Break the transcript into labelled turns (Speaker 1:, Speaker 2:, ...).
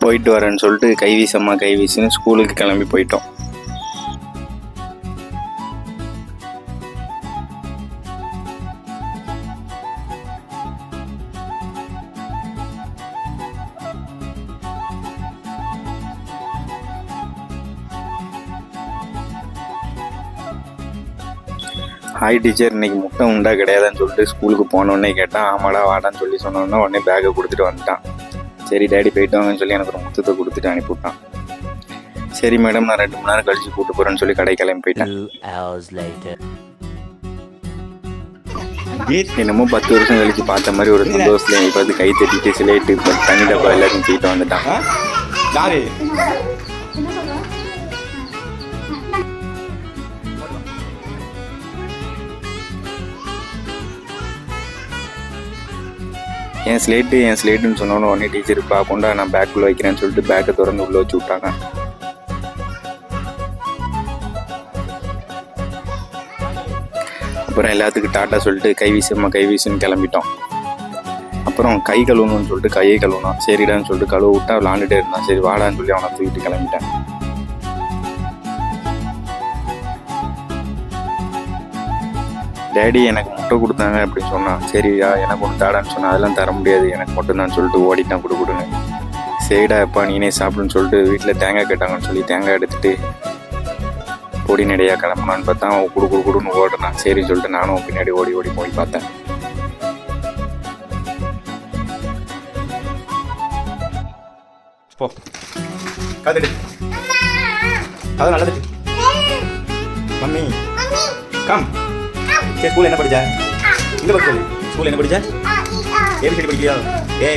Speaker 1: போயிட்டு வரேன்னு சொல்லிட்டு கைவீசம்மா கைவீசுன்னு ஸ்கூலுக்கு கிளம்பி போயிட்டோம். ஹாய் டீச்சர், இன்னைக்கு முட்டை உண்டா கிடையாதுன்னு சொல்லிட்டு ஸ்கூலுக்கு போனோடனே கேட்டான். ஆமாடா வாடான்னு சொல்லி சொன்னோன்னா உடனே பேக்கை கொடுத்துட்டு வந்துட்டான். சரி டேடி போயிட்டு வாங்கன்னு சொல்லி எனக்கு ஒரு முத்தத்தை கொடுத்துட்டு அனுப்பிவிட்டான். சரி மேடம், நான் 2 மணி நேரம் கழிச்சு கூப்பிட்டு போகிறேன்னு சொல்லி கடை கிளம்பி போயிட்டேன். என்னமோ 10 வருஷம் கழிச்சு பார்த்த மாதிரி ஒரு சந்தோஷத்துல எனக்கு பார்த்து கை தட்டிட்டு சிலேட்டு தண்ணி டப்பா எல்லாத்தையும் தூக்கிட்டு வந்துட்டான். என் ஸ்லேட்டுன்னு சொன்னோன்னு உடனே டீச்சர் பார்க்கொண்டா நான் பேக்குள்ளே வைக்கிறேன்னு சொல்லிட்டு பேக்கை திறந்து உள்ளே வச்சு விட்டாங்க. அப்புறம் எல்லாத்துக்கும் டாட்டா சொல்லிட்டு கைவீசுன்னு கிளம்பிட்டோம். அப்புறம் கை கழுவணும்னு சொல்லிட்டு கையை கழுவணும். சரிடான்னு சொல்லிட்டு கழுவ விட்டா விளாண்டுட்டே இருந்தான். சரி வாடான்னு சொல்லி அவனை தூக்கிட்டு கிளம்பிட்டேன். டேடி எனக்கு முட்டை கொடுத்தாங்க அப்படின்னு சொன்னான். சரியா எனக்கு ஒன்று தாடான்னு சொன்னான். அதெல்லாம் தர முடியாது, எனக்கு மட்டும்தான் சொல்லிட்டு ஓடிட்டான் கொடுன்னு. சரிடா எப்பா நீனே சாப்பிடுன்னு சொல்லிட்டு வீட்டில் தேங்காய் கேட்டாங்கன்னு சொல்லி தேங்காய் எடுத்துகிட்டு பொடி நடையாக கிளம்புனான்னு பார்த்தா அவன் குடுன்னு ஓடுனான். சரின்னு சொல்லிட்டு நானும் பின்னாடி ஓடி போய் பார்த்தேன். Mummy come. சரி ஸ்கூல் என்ன படிச்சா? இந்த பக்கம் ஸ்கூல் என்ன படிச்சா? ஏபிசிடி படிக்கிறியா? ஏ